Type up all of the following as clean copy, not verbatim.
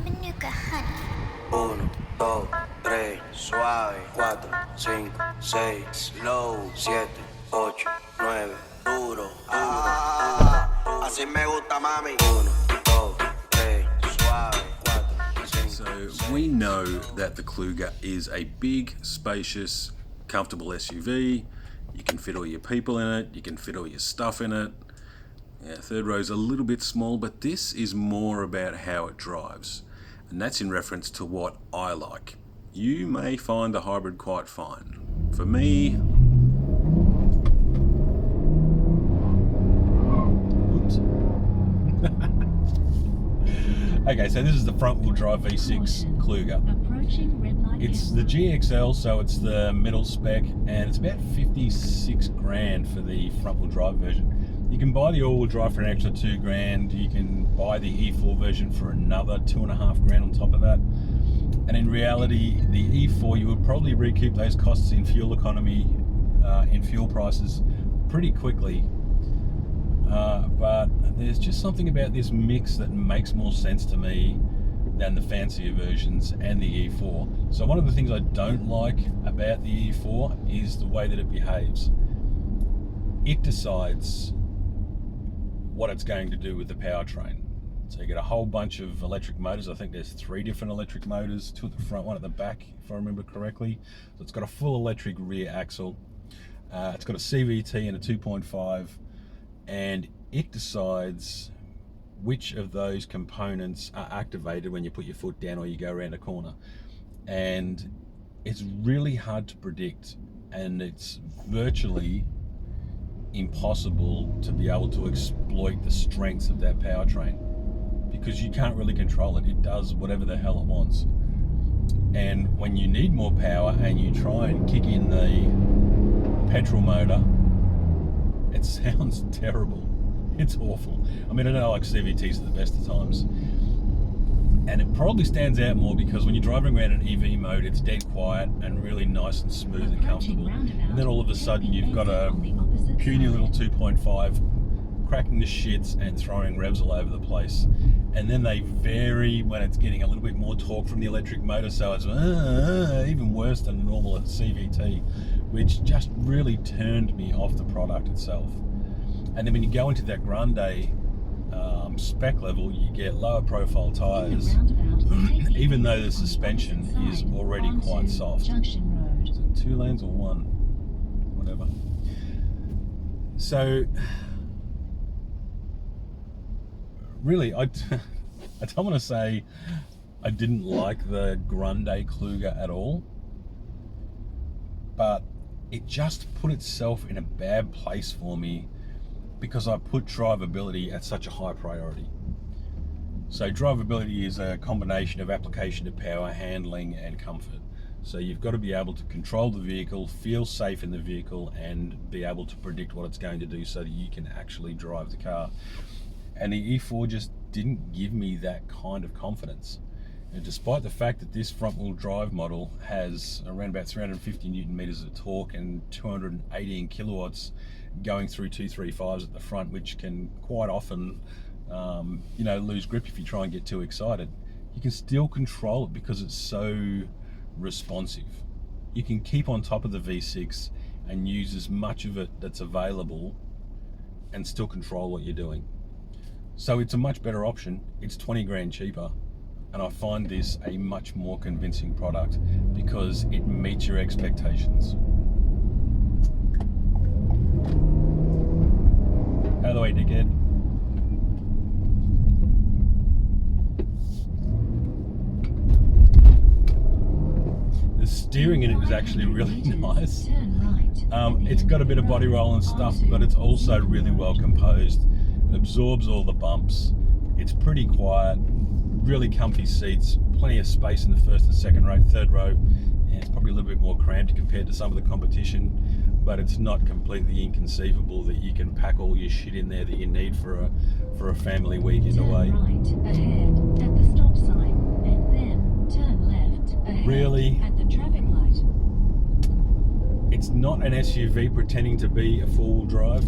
Manuka, honey. 1, 2, 3, suave, 4, 5, 6, slow, 7, 8, 9, duro, así me gusta, mami. 1, 2, 3, suave, 4, 5. So we know that the Kluger is a big, spacious, comfortable SUV. You can fit all your people in it, you can fit all your stuff in it. Yeah, third row's a little bit small, but this is more about how it drives. And that's in reference to what I like. You may find the hybrid quite fine. For me... Oops. Okay, so this is the front-wheel drive V6 Kluger. It's the GXL, so it's the middle spec, and it's about 56 grand for the front-wheel drive version. You can buy the all-wheel drive for an extra 2 grand. You can buy the E4 version for another 2.5 grand on top of that. And in reality, the E4, you would probably recoup those costs in fuel economy, in fuel prices pretty quickly. But there's just something about this mix that makes more sense to me than the fancier versions and the E4. So one of the things I don't like about the E4 is the way that it behaves. It decides what it's going to do with the powertrain. So you get a whole bunch of electric motors. I think there's 3 different electric motors, 2 at the front, 1 at the back, if I remember correctly. So it's got a full electric rear axle. It's got a CVT and a 2.5, and it decides which of those components are activated when you put your foot down or you go around a corner. And it's really hard to predict, and it's virtually impossible to be able to exploit the strengths of that powertrain because you can't really control it. It does whatever the hell it wants. And when you need more power and you try and kick in the petrol motor, it sounds terrible. It's awful. I mean, I know like CVTs are the best of times, and it probably stands out more because when you're driving around in EV mode, it's dead quiet and really nice and smooth and comfortable. And then all of a sudden you've got a puny little 2.5 cracking the shits and throwing revs all over the place. And then they vary when it's getting a little bit more torque from the electric motor, so it's even worse than a normal CVT, which just really turned me off the product itself. And then when you go into that Grande spec level, you get lower profile tyres, even though the suspension is already quite soft. Is it 2 lanes or 1? Whatever. So, really, I don't want to say I didn't like the Grande Kluger at all, but it just put itself in a bad place for me because I put drivability at such a high priority. So drivability is a combination of application to power, handling and comfort. So you've got to be able to control the vehicle, feel safe in the vehicle, and be able to predict what it's going to do so that you can actually drive the car. And the E4 just didn't give me that kind of confidence. And despite the fact that this front-wheel drive model has around about 350 Newton meters of torque and 218 kilowatts going through 235s at the front, which can quite often lose grip if you try and get too excited, you can still control it because it's so responsive. You can keep on top of the V6 and use as much of it that's available and still control what you're doing. So it's a much better option. It's 20 grand cheaper, and I find this a much more convincing product because it meets your expectations. Out of the way, dickhead. The steering in it is actually really nice. It's got a bit of body roll and stuff, but it's also really well composed. It absorbs all the bumps. It's pretty quiet, really comfy seats, plenty of space in the first and second row. Third row, it's probably a little bit more cramped compared to some of the competition, but it's not completely inconceivable that you can pack all your shit in there that you need for a family weekend away. Right ahead at the stop sign, and then turn left ahead Really? at the traffic light. It's not an SUV pretending to be a four-wheel drive.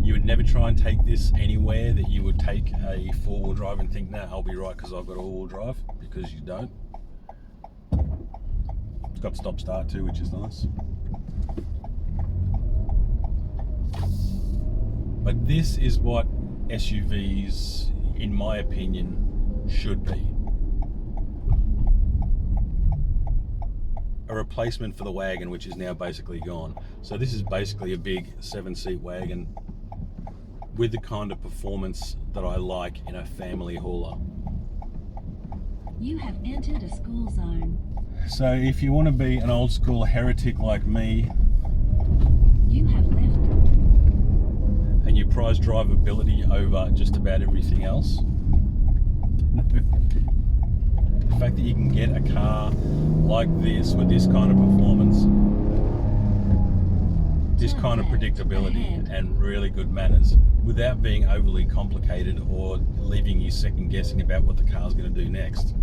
You would never try and take this anywhere that you would take a four-wheel drive and think, nah, I'll be right because I've got all-wheel drive, because you don't. It's got stop-start too, which is nice. But this is what SUVs, in my opinion, should be. A replacement for the wagon, which is now basically gone. So this is basically a big 7-seat wagon with the kind of performance that I like in a family hauler. You have entered a school zone. So if you want to be an old school heretic like me, You have left. and you prize drivability over just about everything else, the fact that you can get a car like this with this kind of performance, this kind of predictability and really good manners without being overly complicated or leaving you second guessing about what the car's going to do next.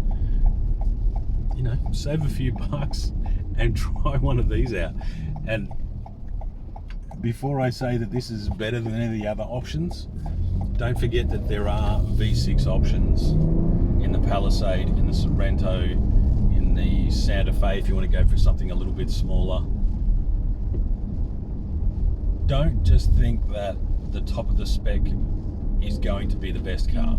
You know, save a few bucks and try one of these out. And before I say that this is better than any of the other options, don't forget that there are V6 options in the Palisade, in the Sorrento, in the Santa Fe if you want to go for something a little bit smaller. Don't just think that the top of the spec is going to be the best car.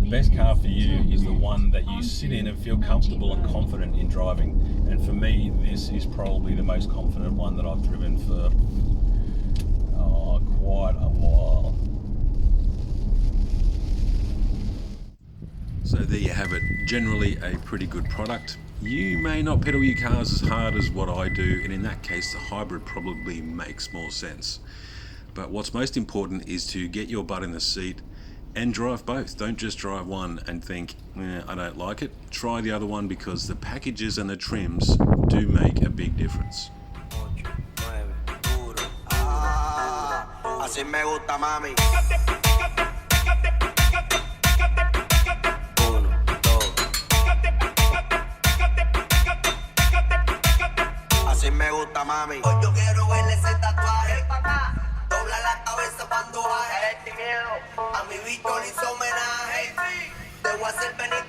The best car for you is the one that you sit in and feel comfortable and confident in driving. And for me, this is probably the most confident one that I've driven for quite a while. So there you have it. Generally a pretty good product. You may not pedal your cars as hard as what I do, and in that case the hybrid probably makes more sense. But what's most important is to get your butt in the seat and drive both. Don't just drive one and think, I don't like it. Try the other one, because the packages and the trims do make a big difference. Así me gusta, mami. 1, 2. Así me gusta, mami. Hoy yo quiero verle ese tatuaje. Dobla la cabeza cuando baje. A mi bicho le hizo homenaje. Te voy a hacer venir